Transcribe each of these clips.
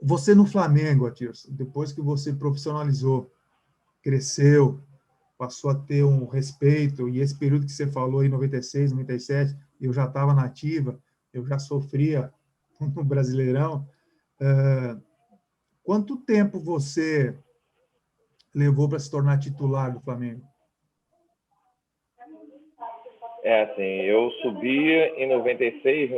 Você no Flamengo, Atirson, depois que você profissionalizou, cresceu, passou a ter um respeito, e esse período que você falou em 96, 97, eu já estava na ativa, eu já sofria no Brasileirão. Quanto tempo você levou para se tornar titular do Flamengo? Assim, eu subi em 96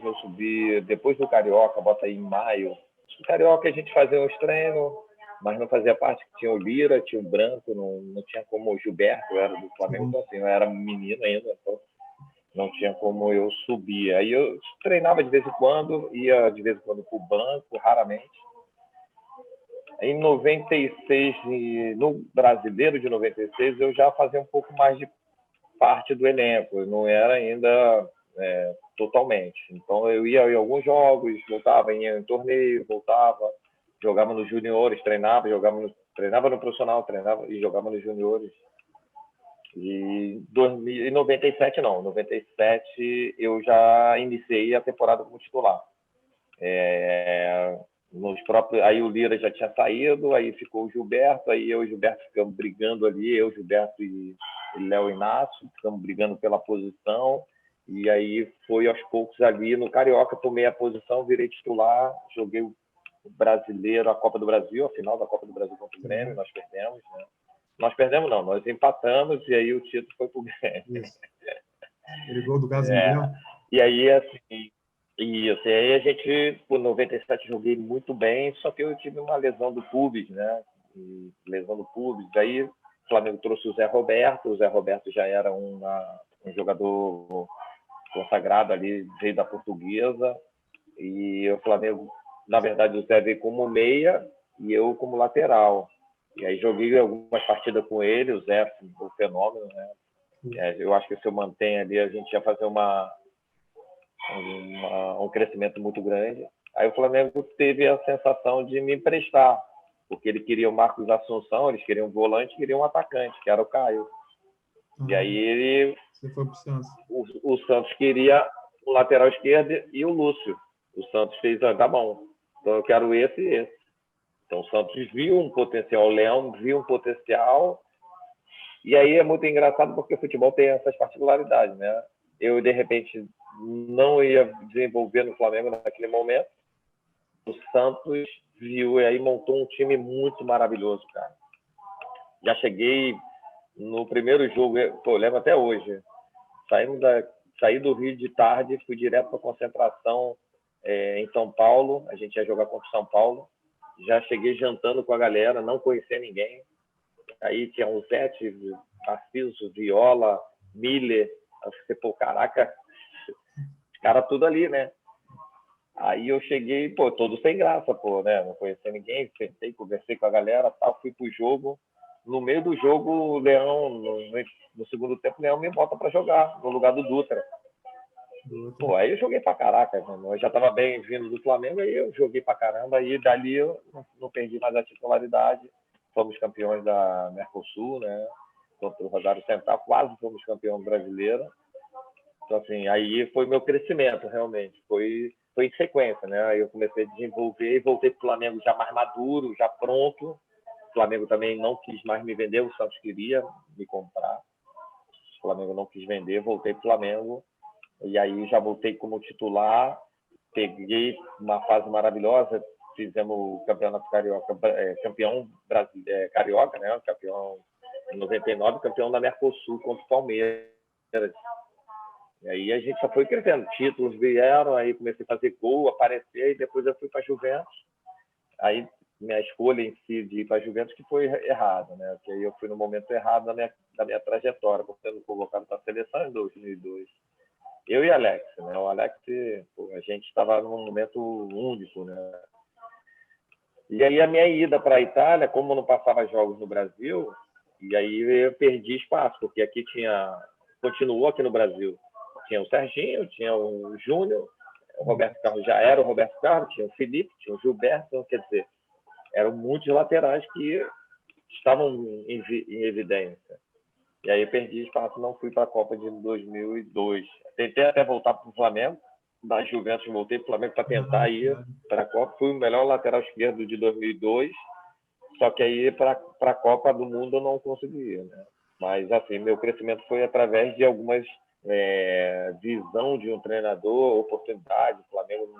eu subi depois do Carioca, bota aí em maio. No Carioca a gente fazia uns treinos, mas não fazia parte, que tinha o Lira, tinha o Branco, não tinha como o Gilberto, eu era do Flamengo, então assim, eu era menino ainda, então não tinha como eu subir. Aí eu treinava de vez em quando, ia de vez em quando para o banco, raramente. Em 96, no Brasileiro de 96, eu já fazia um pouco mais de parte do elenco, não era ainda totalmente. Então eu ia em alguns jogos, voltava, ia em torneio, voltava, jogava nos juniores, treinava, treinava no profissional, treinava e jogava nos juniores. E em 97 não, 97 eu já iniciei a temporada como titular. Nos próprios, aí o Lira já tinha saído, aí ficou o Gilberto, aí eu e o Gilberto ficamos brigando ali, eu, Gilberto e Léo Inácio, ficamos brigando pela posição, e aí foi aos poucos ali, no Carioca tomei a posição, virei titular, joguei o Brasileiro, a Copa do Brasil, a final da Copa do Brasil contra o Grêmio, nós perdemos, né? Nós perdemos não, nós empatamos, e aí o título foi pro Grêmio. Isso. Aquele gol do Carlos Miguel. E aí, assim, isso, e aí a gente, por 97, joguei muito bem, só que eu tive uma lesão do pubis, né? Lesão do pubis. Daí o Flamengo trouxe o Zé Roberto já era um jogador consagrado ali, veio da Portuguesa, e o Flamengo, na verdade, o Zé veio como meia e eu como lateral. E aí joguei algumas partidas com ele, o Zé, o fenômeno, né? Eu acho que se eu mantenho ali, a gente ia fazer um crescimento muito grande. Aí o Flamengo teve a sensação de me emprestar, porque ele queria o Marcos Assunção, eles queriam um volante, queriam um atacante, que era o Caio. E aí você foi pro Santos. O Santos queria o lateral esquerdo e o Lúcio. O Santos fez, tá bom, então eu quero esse e esse. Então o Santos viu um potencial, o Leão viu um potencial, e aí é muito engraçado porque o futebol tem essas particularidades, né? Eu, de repente, não ia desenvolver no Flamengo naquele momento. O Santos viu e aí montou um time muito maravilhoso, cara. Já cheguei no primeiro jogo, eu lembro até hoje, saí do Rio de tarde, fui direto para a concentração em São Paulo, a gente ia jogar contra o São Paulo, já cheguei jantando com a galera, não conhecia ninguém, aí tinha o Zete, Narciso, Viola, Miller, você, pô, caraca, os caras tudo ali, né? Aí eu cheguei, pô, todo sem graça, pô, né? Não conhecia ninguém, sentei, conversei com a galera, tal, fui pro jogo. No meio do jogo, o Leão, no segundo tempo, o Leão me bota para jogar, no lugar do Dutra. Pô, aí eu joguei pra caraca, mano. Eu já tava bem vindo do Flamengo, aí eu joguei pra caramba, aí dali eu não perdi mais a titularidade. Fomos campeões da Mercosul, né? Contra o Rosário Central, quase fomos campeão brasileiro. Então, assim, aí foi meu crescimento, realmente. Foi em sequência, né? Aí eu comecei a desenvolver e voltei pro Flamengo já mais maduro, já pronto. O Flamengo também não quis mais me vender, o Santos queria me comprar. O Flamengo não quis vender, voltei pro Flamengo. E aí já voltei como titular, peguei uma fase maravilhosa, fizemos o campeonato carioca, campeão carioca, né? Campeão em 99, campeão da Mercosul contra o Palmeiras. E aí a gente só foi crescendo, títulos vieram, aí comecei a fazer gol, aparecer, e depois eu fui para a Juventus. Aí minha escolha em si de ir para a Juventus que foi errada, né? Porque aí eu fui no momento errado da minha trajetória, sendo colocado para a seleção em 2002. Eu e Alex, né? O Alex, pô, a gente estava num momento único, né? E aí a minha ida para a Itália, como eu não passava jogos no Brasil, e aí eu perdi espaço, porque aqui continuou aqui no Brasil. Tinha o Serginho, tinha o Júnior, o Roberto Carlos já era o Roberto Carlos, tinha o Felipe, tinha o Gilberto, quer dizer, eram muitos laterais que estavam em evidência. E aí eu perdi espaço, não fui para a Copa de 2002. Tentei até voltar para o Flamengo, da Juventus, voltei para o Flamengo para tentar ir para a Copa. Fui o melhor lateral esquerdo de 2002, só que aí para a Copa do Mundo eu não conseguia, né? Mas, assim, meu crescimento foi através de algumas visão de um treinador, oportunidade, o Flamengo,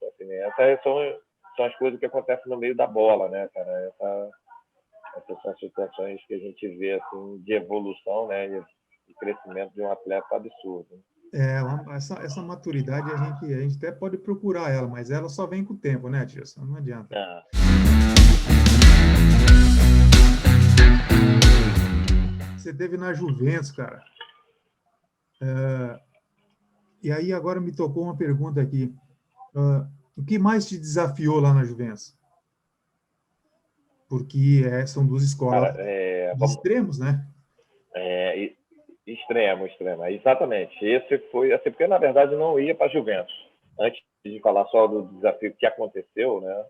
assim, essas são as coisas que acontecem no meio da bola, né, cara? Essas são as situações que a gente vê, assim, de evolução, né, e crescimento de um atleta absurdo. Essa maturidade a gente até pode procurar ela, mas ela só vem com o tempo, né, Tilson? Não adianta. Você teve na Juventus, cara. E aí agora me tocou uma pergunta aqui. O que mais te desafiou lá na Juventus? Porque são duas escolas de extremos, né? Extremo. Exatamente. Esse foi assim, porque na verdade eu não ia para a Juventus. Antes de falar só do desafio que aconteceu, né?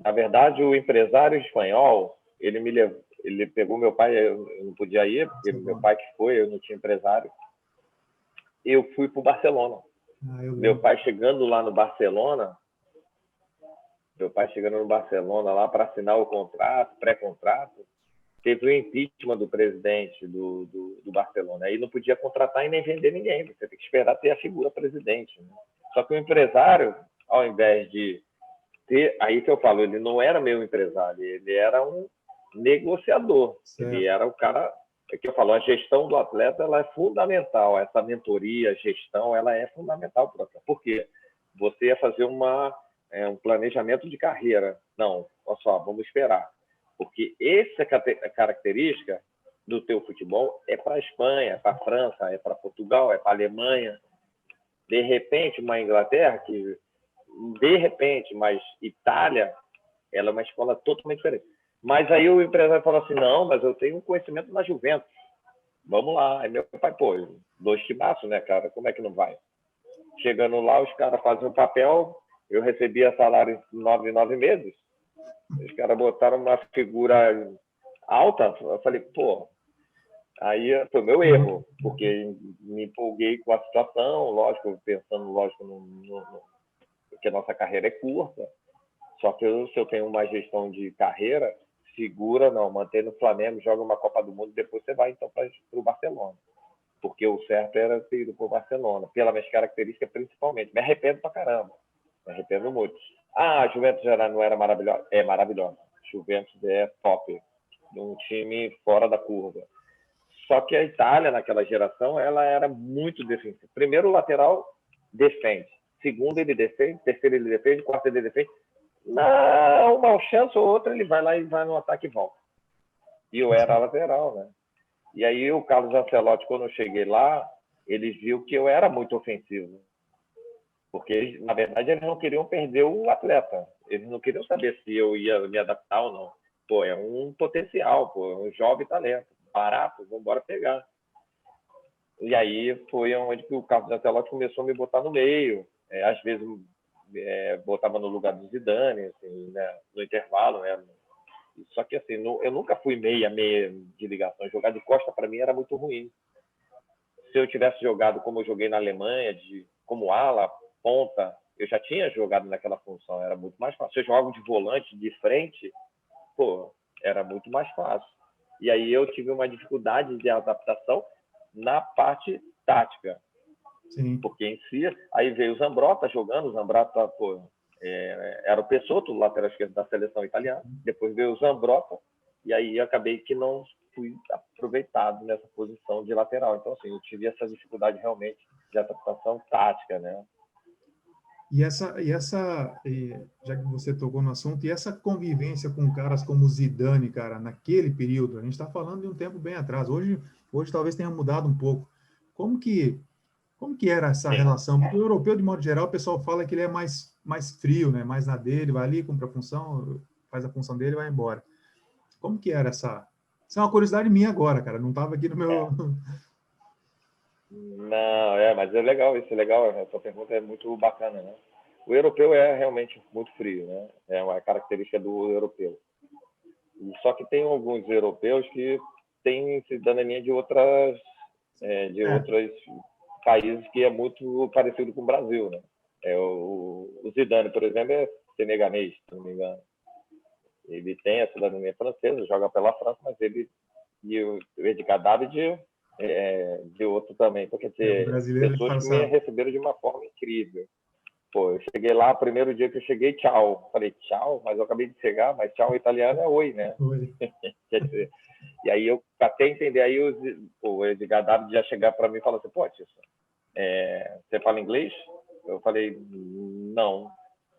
Na verdade, o empresário espanhol, ele pegou meu pai, eu não podia ir, porque meu pai que foi, eu não tinha empresário. Eu fui para o Barcelona. Meu pai chegando lá no Barcelona, lá para assinar o contrato, pré-contrato, teve o impeachment do presidente do Barcelona. Aí não podia contratar e nem vender ninguém. Você tem que esperar ter a figura presidente, né? Só que o empresário, ao invés de ter... Aí que eu falo, ele não era meu empresário, ele era um negociador. Certo. Ele era o cara... É que eu falo, a gestão do atleta ela é fundamental. Essa mentoria, gestão, ela é fundamental para o atleta. Por quê? Você ia fazer um planejamento de carreira. Não, olha só, vamos esperar. Porque essa característica do teu futebol é para a Espanha, é para a França, é para Portugal, é para a Alemanha. De repente, uma Inglaterra, mas Itália, ela é uma escola totalmente diferente. Mas aí o empresário falou assim, não, mas eu tenho um conhecimento na Juventus. Vamos lá. Aí meu pai, 2 timaços, né, cara? Como é que não vai? Chegando lá, os caras fazem o papel, eu recebia salário em 9 meses. Os caras botaram uma figura alta, eu falei, aí foi meu erro, porque me empolguei com a situação, lógico, pensando, que a nossa carreira é curta, só que se eu tenho uma gestão de carreira, segura, não, mantém no Flamengo, joga uma Copa do Mundo, depois você vai, então, para o Barcelona. Porque o certo era ter ido para o Barcelona, pelas minhas características principalmente. Me arrependo pra caramba, me arrependo muito. A Juventus não era maravilhosa? É maravilhosa. Juventus é top. Um time fora da curva. Só que a Itália, naquela geração, ela era muito defensiva. Primeiro, o lateral defende. Segundo, ele defende. Terceiro, ele defende. Quarto, ele defende. Uma chance ou outra, ele vai lá e vai no ataque e volta. E eu era lateral, né? E aí o Carlos Ancelotti, quando eu cheguei lá, ele viu que eu era muito ofensivo. Porque, na verdade, eles não queriam perder o atleta. Eles não queriam saber se eu ia me adaptar ou não. É um potencial, é um jovem talento. Barato, vamos embora pegar. E aí foi onde que o Carlos Ancelotti começou a me botar no meio. Às vezes, botava no lugar do Zidane, assim, né, no intervalo. Né? Só que, assim, eu nunca fui meia de ligação. Jogar de costa, para mim, era muito ruim. Se eu tivesse jogado como eu joguei na Alemanha, como ala, ponta, eu já tinha jogado naquela função, era muito mais fácil. Se eu jogava de volante, de frente, era muito mais fácil. E aí eu tive uma dificuldade de adaptação na parte tática. Sim. Porque em si, aí veio o Zambrotta jogando, o Zambrotta era o Pessotto, o lateral esquerdo da seleção italiana, depois veio o Zambrotta, e aí eu acabei que não fui aproveitado nessa posição de lateral. Então, assim, eu tive essa dificuldade realmente de adaptação tática, né? Já que você tocou no assunto, e essa convivência com caras como Zidane, cara, naquele período, a gente está falando de um tempo bem atrás, hoje talvez tenha mudado um pouco. Como que era essa relação? Porque o europeu, de modo geral, o pessoal fala que ele é mais frio, né? Mais na dele, vai ali, cumpre a função, faz a função dele e vai embora. Como que era essa... Isso é uma curiosidade minha agora, cara, não estava aqui no meu... Não, mas é legal, isso é legal, a sua pergunta é muito bacana, né? O europeu é realmente muito frio, né? É uma característica do europeu. Só que tem alguns europeus que têm cidadania de outros países que é muito parecido com o Brasil, né? O Zidane, por exemplo, é senegalês, se não me engano. Ele tem a cidadania francesa, joga pela França, mas ele e o Edgar David de outro também. Então, quer dizer, pessoas que me receberam de uma forma incrível. Pô, eu cheguei lá, primeiro dia que eu cheguei, tchau. Falei, tchau, mas eu acabei de chegar, mas tchau italiano é oi, né? Oi. Quer dizer, e aí eu até entender, aí o Edgar David já chegar para mim e falar assim, pô, Tício, você fala inglês? Eu falei, não.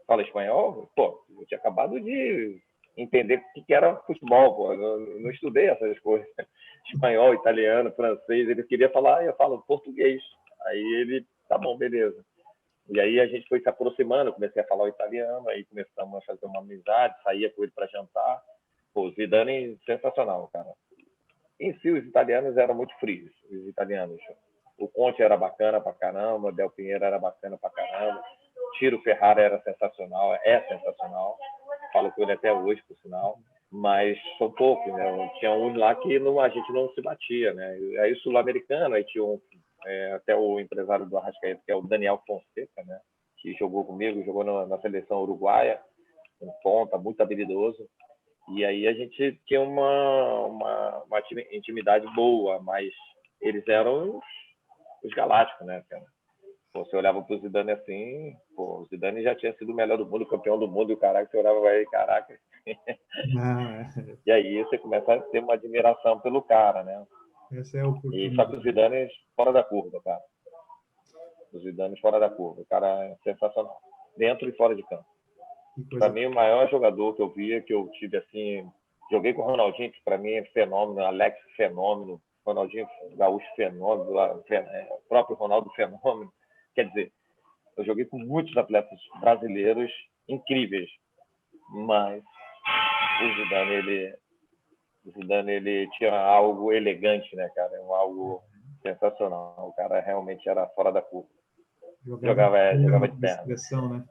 Fala espanhol? Pô, eu tinha acabado de entender o que era futebol, pô. Eu não estudei essas coisas. Espanhol, italiano, francês. Ele queria falar, eu falo português. Aí ele, tá bom, beleza. E aí a gente foi se aproximando, comecei a falar o italiano, aí começamos a fazer uma amizade, saía com ele para jantar. Pô, o Zidane, sensacional, cara. Em si, os italianos eram muito frios, os italianos. O Conte era bacana pra caramba, o Del Piero era bacana pra caramba, Ciro Ferrara era sensacional, é sensacional. Falo com ele até hoje, por sinal. Mas são poucos, né? Tinha uns lá que a gente não se batia, né? Aí o sul-americano, aí tinha até o empresário do Arrascaeta, que é o Daniel Fonseca, né? Que jogou comigo, jogou na seleção uruguaia, um ponta, muito habilidoso. E aí a gente tinha uma intimidade boa, mas eles eram os galácticos, né, cara? Pô, você olhava pro Zidane assim, pô, o Zidane já tinha sido o melhor do mundo, campeão do mundo, e o caraca, você olhava aí, caraca. E aí você começa a ter uma admiração pelo cara, né? Essa é a E só que o Zidane fora da curva, cara. O Zidane fora da curva. O cara é sensacional. Dentro e fora de campo. Para mim, o maior jogador que eu via, que eu tive assim... Joguei com o Ronaldinho, que para mim é fenômeno. Alex, fenômeno. Ronaldinho Gaúcho, fenômeno. O próprio Ronaldo, fenômeno. Quer dizer, eu joguei com muitos atletas brasileiros incríveis. Mas o Zidane, ele tinha algo elegante, né, cara? Algo sensacional. O cara realmente era fora da curva. Jogava de perna. Né?